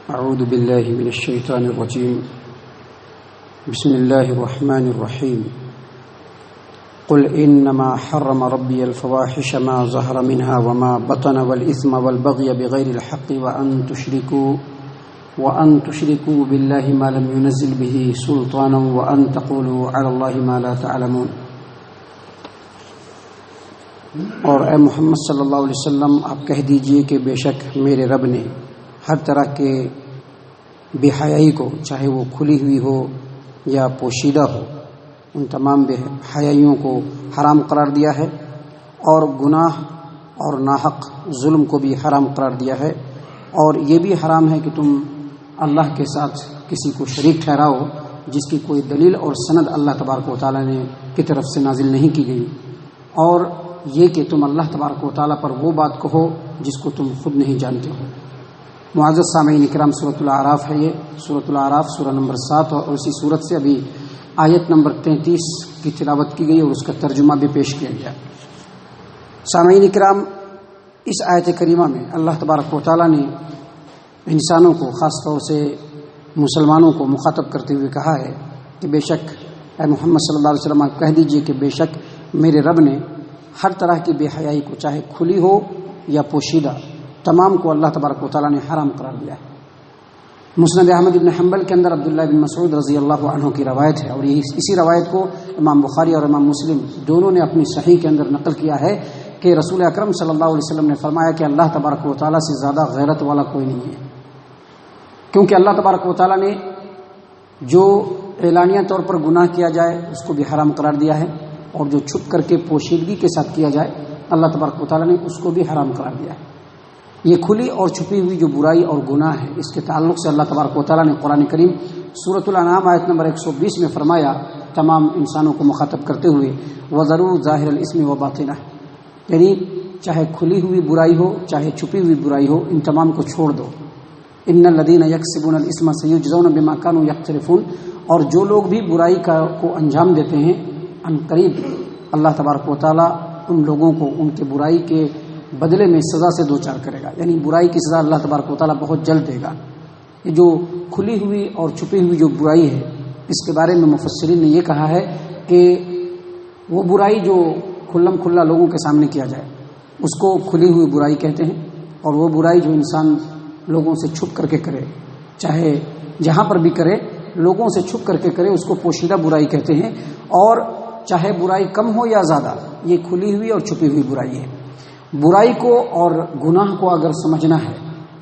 اعوذ باللہ من الشیطان الرجیم بسم اللہ الرحمن الرحیم قل انما حرم ربی الفواحش ما ظہر منها وما بطن والاثم والبغی بغیر الحق وان تشرکوا باللہ ما لم ينزل به سلطانا وان تقولوا علی اللہ ما لا تعلمون۔ اور اے محمد صلی اللہ علیہ وسلم آپ کہہ دیجئے کہ بے شک میرے رب نے ہر طرح کے بے حیائی کو، چاہے وہ کھلی ہوئی ہو یا پوشیدہ ہو، ان تمام بے حیائیوں کو حرام قرار دیا ہے، اور گناہ اور ناحق ظلم کو بھی حرام قرار دیا ہے، اور یہ بھی حرام ہے کہ تم اللہ کے ساتھ کسی کو شریک ٹھہراؤ جس کی کوئی دلیل اور سند اللہ تبارک و تعالیٰ نے کی طرف سے نازل نہیں کی گئی، اور یہ کہ تم اللہ تبارک و تعالیٰ پر وہ بات کہو جس کو تم خود نہیں جانتے ہو۔ معزز سامعین اکرام، سورۃ الاعراف ہے یہ، سورۃ الاعراف سورہ نمبر 7، اور اسی سورت سے ابھی آیت نمبر 33 کی تلاوت کی گئی اور اس کا ترجمہ بھی پیش کیا گیا۔ سامعین اکرام، اس آیت کریمہ میں اللہ تبارک و تعالیٰ نے انسانوں کو، خاص طور سے مسلمانوں کو مخاطب کرتے ہوئے کہا ہے کہ بے شک اے محمد صلی اللہ علیہ وسلم آپ کہہ دیجئے کہ بے شک میرے رب نے ہر طرح کی بے حیائی کو، چاہے کھلی ہو یا پوشیدہ، تمام کو اللہ تبارک و تعالیٰ نے حرام قرار دیا ہے۔ مسند احمد بن حنبل کے اندر عبداللہ بن مسعود رضی اللہ عنہ کی روایت ہے، اور اسی روایت کو امام بخاری اور امام مسلم دونوں نے اپنی صحیح کے اندر نقل کیا ہے کہ رسول اکرم صلی اللہ علیہ وسلم نے فرمایا کہ اللہ تبارک و تعالیٰ سے زیادہ غیرت والا کوئی نہیں ہے، کیونکہ اللہ تبارک و تعالیٰ نے جو اعلانیہ طور پر گناہ کیا جائے اس کو بھی حرام قرار دیا ہے، اور جو چھپ کر کے پوشیدگی کے ساتھ کیا جائے اللہ تبارک و تعالیٰ نے اس کو بھی حرام قرار دیا ہے۔ یہ کھلی اور چھپی ہوئی جو برائی اور گناہ ہے، اس کے تعلق سے اللہ تبارک و تعالیٰ نے قرآن کریم سورۃ الانعام آیت نمبر 120 میں فرمایا، تمام انسانوں کو مخاطب کرتے ہوئے وَذَرُوا ظَاهِرَ الْإِثْمِ وَبَاطِنَهُ، یعنی چاہے کھلی ہوئی برائی ہو چاہے چھپی ہوئی برائی ہو، ان تمام کو چھوڑ دو۔ إِنَّ الَّذِينَ يَكْسِبُونَ الْإِثْمَ سَيُجْزَوْنَ بِمَا كَانُوا يَقْتَرِفُونَ، اور جو لوگ بھی برائی کو انجام دیتے ہیں، ان قریب اللہ تبارک و تعالیٰ ان لوگوں کو ان کے برائی کے بدلے میں سزا سے دوچار کرے گا، یعنی برائی کی سزا اللہ تبارک و تعالیٰ بہت جلد دے گا۔ یہ جو کھلی ہوئی اور چھپی ہوئی جو برائی ہے، اس کے بارے میں مفسرین نے یہ کہا ہے کہ وہ برائی جو کھلم کھلا لوگوں کے سامنے کیا جائے اس کو کھلی ہوئی برائی کہتے ہیں، اور وہ برائی جو انسان لوگوں سے چھپ کر کے کرے، چاہے جہاں پر بھی کرے لوگوں سے چھپ کر کے کرے، اس کو پوشیدہ برائی کہتے ہیں، اور چاہے برائی کم ہو یا زیادہ، یہ کھلی ہوئی اور چھپی ہوئی برائی ہے۔ برائی کو اور گناہ کو اگر سمجھنا ہے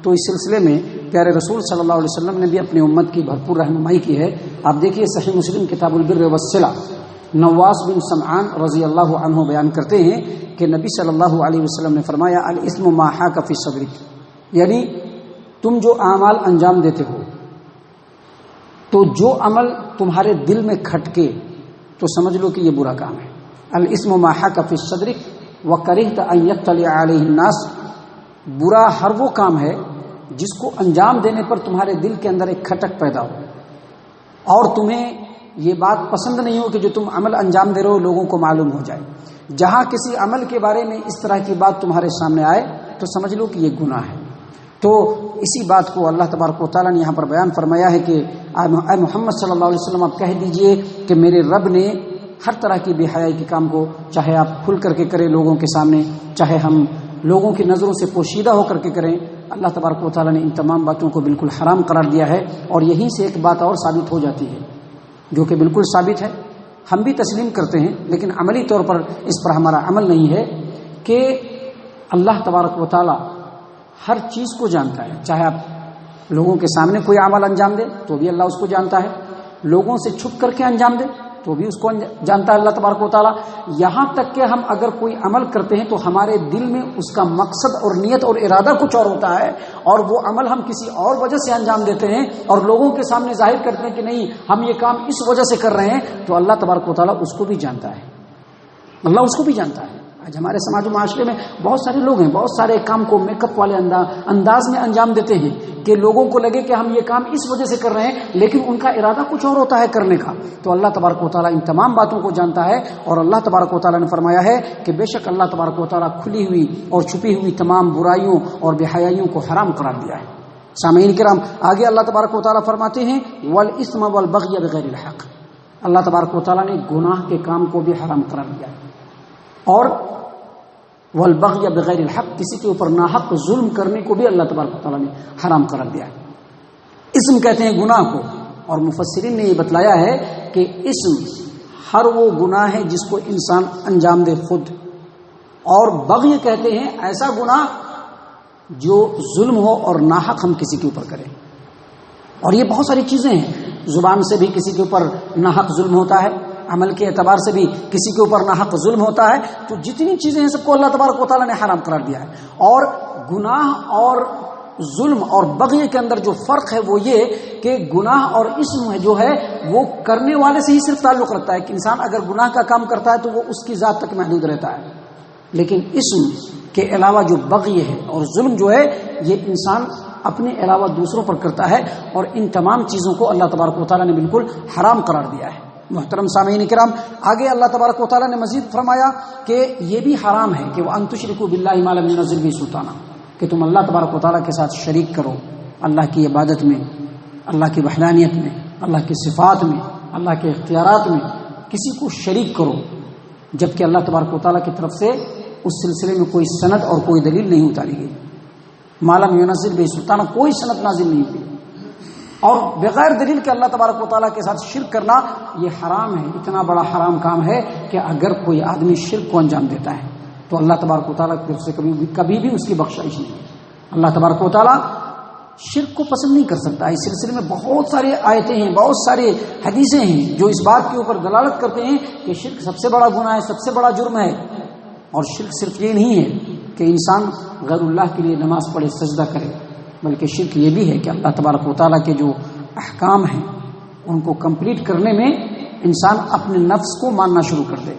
تو اس سلسلے میں پیارے رسول صلی اللہ علیہ وسلم نے بھی اپنی امت کی بھرپور رہنمائی کی ہے۔ آپ دیکھیے صحیح مسلم کتاب البر والصلہ، نواس بن سمعان رضی اللہ عنہ بیان کرتے ہیں کہ نبی صلی اللہ علیہ وسلم نے فرمایا الاثم ما حاک فی صدرک، یعنی تم جو اعمال انجام دیتے ہو تو جو عمل تمہارے دل میں کھٹکے تو سمجھ لو کہ یہ برا کام ہے۔ الاثم ما حاک فی صدرک وَكَرِهْتَ أَن يَطَّلِعَ عَلَيْهِ النَّاسُ، برا ہر وہ کام ہے جس کو انجام دینے پر تمہارے دل کے اندر ایک کھٹک پیدا ہو، اور تمہیں یہ بات پسند نہیں ہو کہ جو تم عمل انجام دے رہے ہو لوگوں کو معلوم ہو جائے۔ جہاں کسی عمل کے بارے میں اس طرح کی بات تمہارے سامنے آئے تو سمجھ لو کہ یہ گناہ ہے۔ تو اسی بات کو اللہ تبارک و تعالیٰ نے یہاں پر بیان فرمایا ہے کہ اے محمد صلی اللہ علیہ وسلم آپ کہہ دیجئے کہ میرے رب نے ہر طرح کی بے حیائی کے کام کو، چاہے آپ کھل کر کے کریں لوگوں کے سامنے، چاہے ہم لوگوں کی نظروں سے پوشیدہ ہو کر کے کریں، اللہ تبارک و تعالیٰ نے ان تمام باتوں کو بالکل حرام قرار دیا ہے۔ اور یہیں سے ایک بات اور ثابت ہو جاتی ہے جو کہ بالکل ثابت ہے، ہم بھی تسلیم کرتے ہیں لیکن عملی طور پر اس پر ہمارا عمل نہیں ہے، کہ اللہ تبارک و تعالیٰ ہر چیز کو جانتا ہے۔ چاہے آپ لوگوں کے سامنے کوئی عمل انجام دے تو بھی اللہ اس کو جانتا ہے، لوگوں سے چھپ کر کے انجام دے تو بھی اس کو جانتا ہے اللہ تبارک و تعالیٰ۔ یہاں تک کہ ہم اگر کوئی عمل کرتے ہیں تو ہمارے دل میں اس کا مقصد اور نیت اور ارادہ کچھ اور ہوتا ہے، اور وہ عمل ہم کسی اور وجہ سے انجام دیتے ہیں اور لوگوں کے سامنے ظاہر کرتے ہیں کہ نہیں ہم یہ کام اس وجہ سے کر رہے ہیں، تو اللہ تبارک و تعالیٰ اس کو بھی جانتا ہے، اللہ اس کو بھی جانتا ہے۔ آج ہمارے سماج و معاشرے میں بہت سارے لوگ ہیں، بہت سارے کام کو میک اپ والے انداز میں انجام دیتے ہیں کہ لوگوں کو لگے کہ ہم یہ کام اس وجہ سے کر رہے ہیں، لیکن ان کا ارادہ کچھ اور ہوتا ہے کرنے کا۔ تو اللہ تبارک و تعالیٰ ان تمام باتوں کو جانتا ہے، اور اللہ تبارک و تعالیٰ نے فرمایا ہے کہ بے شک اللہ تبارک و تعالیٰ کھلی ہوئی اور چھپی ہوئی تمام برائیوں اور بے حیائیوں کو حرام قرار دیا ہے۔ سامعین کرام آگے اللہ تبارک و تعالیٰ فرماتے ہیں والاسم والبغی بغیر الحق، اللہ تبارک و تعالیٰ نے گناہ کے کام کو بھی حرام قرار دیا ہے، اور والبغی بغیر الحق، کسی کے اوپر ناحق ظلم کرنے کو بھی اللہ تبارک و تعالیٰ نے حرام قرار دیا ہے۔ اسم کہتے ہیں گناہ کو، اور مفسرین نے یہ بتلایا ہے کہ اسم ہر وہ گناہ ہے جس کو انسان انجام دے خود، اور بغی کہتے ہیں ایسا گناہ جو ظلم ہو اور ناحق ہم کسی کے اوپر کریں۔ اور یہ بہت ساری چیزیں ہیں، زبان سے بھی کسی کے اوپر ناحق ظلم ہوتا ہے، عمل کے اعتبار سے بھی کسی کے اوپر ناحق ظلم ہوتا ہے، تو جتنی چیزیں ہیں سب کو اللہ تبارک و تعالیٰ نے حرام قرار دیا ہے۔ اور گناہ اور ظلم اور بغی کے اندر جو فرق ہے وہ یہ کہ گناہ اور اسم جو ہے وہ کرنے والے سے ہی صرف تعلق رکھتا ہے کہ انسان اگر گناہ کا کام کرتا ہے تو وہ اس کی ذات تک محدود رہتا ہے، لیکن اسم کے علاوہ جو بغی ہے اور ظلم جو ہے یہ انسان اپنے علاوہ دوسروں پر کرتا ہے، اور ان تمام چیزوں کو اللہ تبارک و تعالیٰ نے بالکل حرام قرار دیا ہے۔ محترم سامعین کرام آگے اللہ تبارک و تعالیٰ نے مزید فرمایا کہ یہ بھی حرام ہے کہ وَأَن تُشْرِكُوا بِاللَّهِ مَا لَمْ يُنَزِّلْ بِهِ سُلْطَانًا، کہ تم اللہ تبارک و تعالیٰ کے ساتھ شریک کرو اللہ کی عبادت میں، اللہ کی وحدانیت میں، اللہ کی صفات میں، اللہ کے اختیارات میں کسی کو شریک کرو، جبکہ اللہ تبارک و تعالیٰ کی طرف سے اس سلسلے میں کوئی سند اور کوئی دلیل نہیں اتاری گئی۔ ما لم ينزل به سلطان، کوئی سند نازل نہیں ہوئی، اور بغیر دلیل کے اللہ تبارک و تعالیٰ کے ساتھ شرک کرنا یہ حرام ہے، اتنا بڑا حرام کام ہے کہ اگر کوئی آدمی شرک کو انجام دیتا ہے تو اللہ تبارک و تعالیٰ کی طرف سے کبھی بھی اس کی بخشائش نہیں ہے۔ اللہ تبارک و تعالیٰ شرک کو پسند نہیں کر سکتا۔ اس سلسلے میں بہت ساری آیتیں ہیں، بہت سارے حدیثیں ہیں جو اس بات کے اوپر دلالت کرتے ہیں کہ شرک سب سے بڑا گناہ ہے، سب سے بڑا جرم ہے۔ اور شرک صرف یہ نہیں ہے کہ انسان غیر اللہ کے لیے نماز پڑھے، سجدہ کرے، بلکہ شرک یہ بھی ہے کہ اللہ تبارک و تعالیٰ کے جو احکام ہیں ان کو کمپلیٹ کرنے میں انسان اپنے نفس کو ماننا شروع کر دے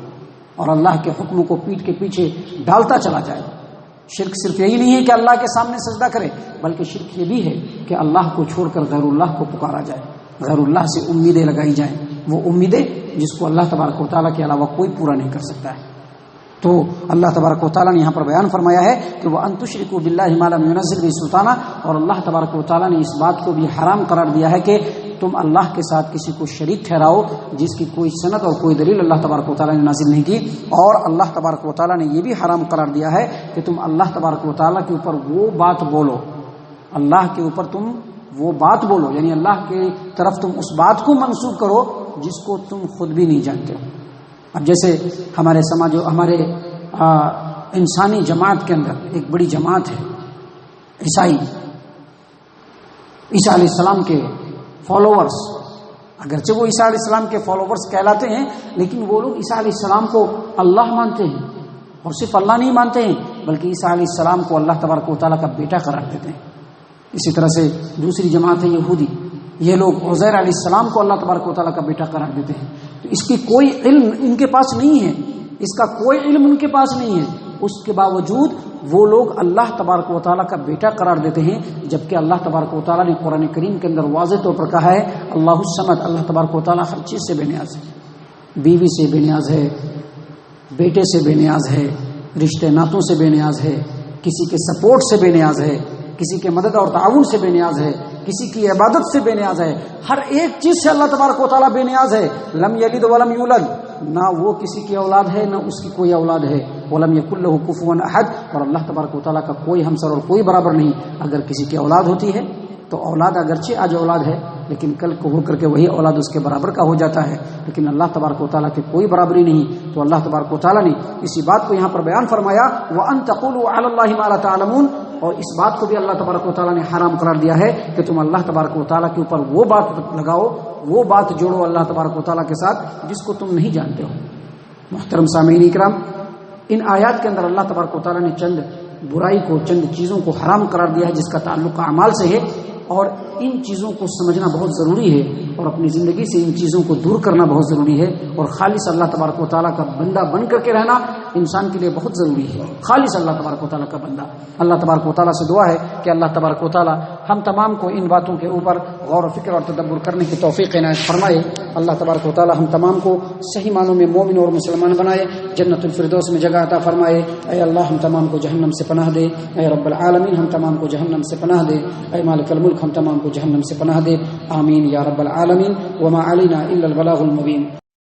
اور اللہ کے حکم کو پیٹھ کے پیچھے ڈالتا چلا جائے۔ شرک صرف یہی نہیں ہے کہ اللہ کے سامنے سجدہ کرے، بلکہ شرک یہ بھی ہے کہ اللہ کو چھوڑ کر غیر اللہ کو پکارا جائے، غیر اللہ سے امیدیں لگائی جائیں، وہ امیدیں جس کو اللہ تبارک و تعالیٰ کے علاوہ کوئی پورا نہیں کر سکتا ہے۔ تو اللہ تبارک و تعالیٰ نے یہاں پر بیان فرمایا ہے کہ وہ ان تشرکوا باللہ ما لم ينزل به سلطانا، اور اللہ تبارک و تعالیٰ نے اس بات کو بھی حرام قرار دیا ہے کہ تم اللہ کے ساتھ کسی کو شریک ٹھہراؤ جس کی کوئی سند اور کوئی دلیل اللہ تبارک و تعالیٰ نے نازل نہیں کی۔ اور اللہ تبارک و تعالیٰ نے یہ بھی حرام قرار دیا ہے کہ تم اللہ تبارک و تعالیٰ کے اوپر وہ بات بولو، اللہ کے اوپر تم وہ بات بولو، یعنی اللہ کی طرف تم اس بات کو منسوب کرو جس کو تم خود بھی نہیں جانتے ہو۔ اب جیسے ہمارے سماج ہمارے انسانی جماعت کے اندر ایک بڑی جماعت ہے عیسائی، عیسیٰ علیہ السلام کے فالوورز، اگرچہ وہ عیسیٰ علیہ السلام کے فالوورز کہلاتے ہیں لیکن وہ لوگ عیسیٰ علیہ السلام کو اللہ مانتے ہیں، اور صرف اللہ نہیں مانتے ہیں بلکہ عیسیٰ علیہ السلام کو اللہ تبارک و تعالیٰ کا بیٹا قرار دیتے ہیں۔ اسی طرح سے دوسری جماعت ہے یہودی، یہ لوگ عزیر علیہ السلام کو اللہ تبارک و تعالیٰ کا بیٹا قرار دیتے ہیں۔ تو اس کی کوئی علم ان کے پاس نہیں ہے، اس کا کوئی علم ان کے پاس نہیں ہے، اس کے باوجود وہ لوگ اللہ تبارک و تعالیٰ کا بیٹا قرار دیتے ہیں، جبکہ اللہ تبارک و تعالیٰ نے قرآن کریم کے اندر واضح طور پر کہا ہے اللہ الصمد، اللہ تبارک و تعالیٰ ہر چیز سے بے نیاز ہے، بیوی سے بے نیاز ہے، بیٹے سے بے نیاز ہے، رشتے ناتوں سے بے نیاز ہے، کسی کے سپورٹ سے بے نیاز ہے، کسی کے مدد اور تعاون سے بے نیاز ہے، کسی کی عبادت سے بے نیاز ہے، ہر ایک چیز سے اللہ تبارک و تعالیٰ بے نیاز ہے۔ لم یلد ولم یولد، نہ وہ کسی کی اولاد ہے نہ اس کی کوئی اولاد ہے، ولم یکن لہ کفوا احد، اور اللہ تبارک و تعالیٰ کا کوئی ہمسر اور کوئی برابر نہیں۔ اگر کسی کی اولاد ہوتی ہے تو اولاد اگرچہ آج اولاد ہے لیکن کل کو ہو کر کے وہی اولاد اس کے برابر کا ہو جاتا ہے، لیکن اللہ تبارک و تعالیٰ کی کوئی برابری نہیں۔ تو اللہ تبارک و تعالیٰ نے اسی بات کو یہاں پر بیان فرمایا وَأَن تَقُولُوا عَلَى اللَّهِ مَا لَا تَعْلَمُونَ، اور اس بات کو بھی اللہ تبارک و تعالیٰ نے حرام قرار دیا ہے کہ تم اللہ تبارک و تعالیٰ کے اوپر وہ بات لگاؤ، وہ بات جوڑو اللہ تبارک و تعالیٰ کے ساتھ جس کو تم نہیں جانتے ہو۔ محترم سامعین اکرام، ان آیات کے اندر اللہ تبارک و تعالیٰ نے چند برائی کو، چند چیزوں کو حرام قرار دیا ہے جس کا تعلق اعمال سے ہے، اور ان چیزوں کو سمجھنا بہت ضروری ہے اور اپنی زندگی سے ان چیزوں کو دور کرنا بہت ضروری ہے، اور خالص اللہ تبارک و تعالیٰ کا بندہ بن کر کے رہنا انسان کے لیے بہت ضروری ہے، خالص اللہ تبارک و تعالیٰ کا بندہ۔ اللہ تبارک و تعالیٰ سے دعا ہے کہ اللہ تبارک و تعالیٰ ہم تمام کو ان باتوں کے اوپر غور و فکر اور تدبر کرنے کی توفیق عنایت فرمائے۔ اللہ تبارک و تعالیٰ ہم تمام کو صحیح معنوں میں مومن اور مسلمان بنائے، جنت الفردوس میں جگہ عطا فرمائے۔ اے اللہ ہم تمام کو جہنم سے پناہ دے، اے رب العالمین ہم تمام کو جہنم سے پناہ دے، اے مالک الملک ہم تمام کو جہنم سے پناہ دے، آمین یا رب العالمین۔ وما علینا الا البلاغ المبین۔